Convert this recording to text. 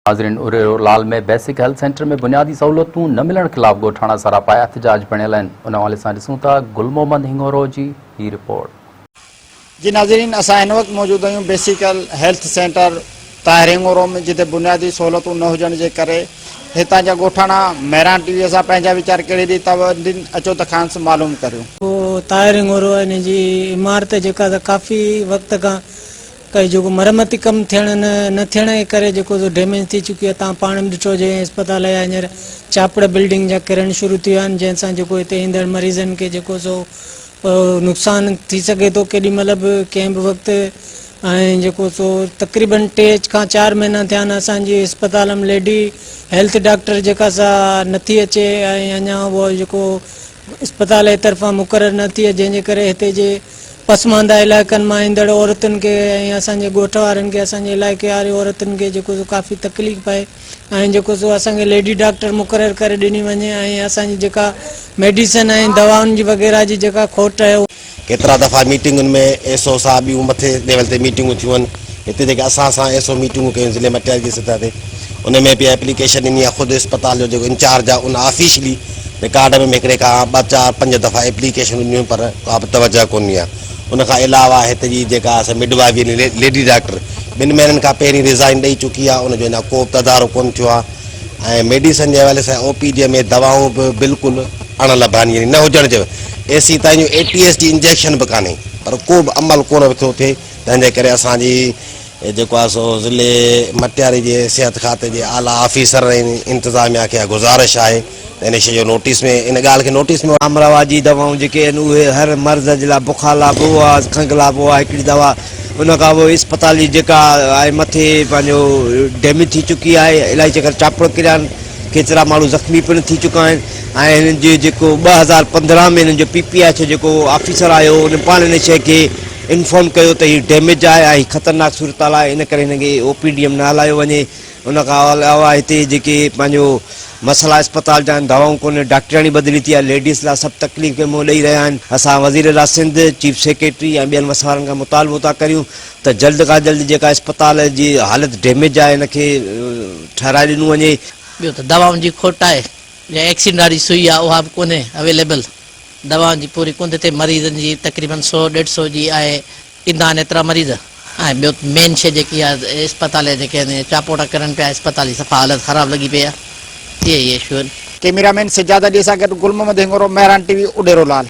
नाज़रीन, उरेलाल में basic health centre में बुनियादी सहूलतूं न मिलण खिलाफ ॻोठाणा सरापा एहतजाज पिणियल आहिनि। उन हवाले सां ॾिसूं था गुल मोहम्मद हिंगोरो जी ही रिपोर्ट। जी नाज़रीन, असां हिन वक़्तु मौजूद आहियूं बेसिक हेल्थ सेंटर ताहिर हिंगोरो में, जिते बुनियादी सहूलतूं न हुजण जे करे हितां जा ॻोठाणा मेहरान टीवीअ सां पंहिंजा वीचार कहिड़ी रीति था वधनि, अचो त खान सां मालूम करियूं। ताहिर हिंगोरो इन जी इमारत जेका काफ़ी वक़्त खां कई जो मरम्मती कम न थियण जे करे जेको डैमेज थी चुकी है। तव्हां पाण में ॾिठो जे अस्पताल जा हींअर चापड़ बिल्डिंग जा किरण शुरू थी विया आहिनि, जंहिंसां जेको हिते ईंदड़ मरीज़नि खे जेको सो नुक़सान थी सघे थो केॾी महिल बि कंहिं बि वक़्तु। ऐं जेको सो तक़रीबन 3 खां 4 महीना थिया आहिनि असांजी अस्पताल में लेडी हेल्थ डॉक्टर जेका सा नथी अचे ऐं अञा उहो जेको अस्पताल जे तरफ़ां मुक़ररु न थी आहे, जंहिंजे करे हिते जे पसमानदा इलाइक़नि मां ईंदड़ औरतुनि खे ऐं असांजे ॻोठ वारनि खे, असांजे इलाइक़े वारी औरतुनि खे जेको सो काफ़ी तकलीफ़ पए ऐं जेको सो असांखे लेडी डॉक्टर मुक़ररु करे ॾिनी वञे ऐं असांजी जेका मेडिसिन ऐं दवाउनि जी वग़ैरह जी जेका खोट आहे। केतिरा दफ़ा मीटिंगुनि में एसओ सां ॿियूं मथे लेवल ते मीटिंगूं थियूं आहिनि। हिते जेके असां सां एसओ मीटिंगूं कयूं ज़िले मटियार जी सतह ते, उन में बि एप्लीकेशन ॾिनी आहे। ख़ुदि अस्पताल जो जेको इंचार्ज आहे उन ऑफिशियली रिकार्ड में हिकिड़े खां 2, 4, 5 दफ़ा एप्लीकेशन ॾिनियूं, पर का बि तवजह कोन्हे आहे। उनखां अलावा हिते जी जेका असां मिडवाइफ लेडी डॉक्टर 2 महीननि खां पहिरीं रिज़ाइन ॾेई चुकी आहे, उनजो अञा को बि तदारुक कोन्ह थियो आहे। ऐं मेडिसिन जे हवाले सां ओपीडी में दवाऊं बि बिल्कुलु अणलभानी यानी न हुजण जो एसी ताईं ATS जी इंजेक्शन बि कान्हे, पर को बि अमल कोन थो थिए। तंहिंजे करे असांजी जेको आहे सो ज़िले मटियारी जे सिहत खाते जे आला ऑफिसर ऐं इंतिज़ामिया खे गुज़ारिश आहे इन शइ जो नोटिस में, इन ॻाल्हि खे नोटिस में अमरावा जी दवाऊं जेके आहिनि उहे हर मर्ज़ जे लाइ, बुखार लाइ बि आहे, खंघि लाइ बि आहे हिकिड़ी दवा। उन खां पोइ अस्पताल जी जेका आहे मथे पंहिंजो डैमेज थी चुकी आहे, इलाही चकर चापड़ किरिया आहिनि, केतिरा माण्हू ज़ख़्मी पिणु थी चुका आहिनि। ऐं हिननि जो जेको 2015 में हिननि जो PPH जेको ऑफिसर आयो उन पाण हिन शइ खे इंफॉर्म कयो त हीउ डैमेज आहे ऐं ख़तरनाक सूरत आहे, इन करे हिनखे OPD में न हलायो वञे। उन खां अलावा हिते जेके पंहिंजो मसला अस्पताल जा आहिनि, दवाऊं कोन्हे, डॉक्टराणी बदिली थी आहे, लेडीज़ लाइ सभु तकलीफ़ खे मुंहुं ॾेई रहिया आहिनि। असां वज़ीर आला सिंध, चीफ सेक्रेटरी ऐं ॿियनि मसइलनि खां मुतालबो था करियूं त जल्द खां जल्द जेका अस्पताल जी हालत डैमेज आहे इनखे ठहिराए ॾिनो वञे। ॿियो त दवाउनि जी खोट आहे, या एक्सीडेंट वारी सुई आहे उहा बि कोन्हे अवेलेबल, दवाउनि जी पूरी कोन थिए। मरीज़नि जी तक़रीबन 100-150 जी आहे, ईंदा आहिनि एतिरा मरीज़। ऐं ॿियो मेन शइ जेकी आहे अस्पताल जेके आहिनि चापोटा करनि पिया, अस्पताल जी सफ़ा हालत ख़राबु लॻी पई आहे। ये इशू आहिनि। कैमरामैन सिजाद अली सां गॾु गुल मोहम्मद हिंगोरो, मेहरान टीवी, उडेरोलाल।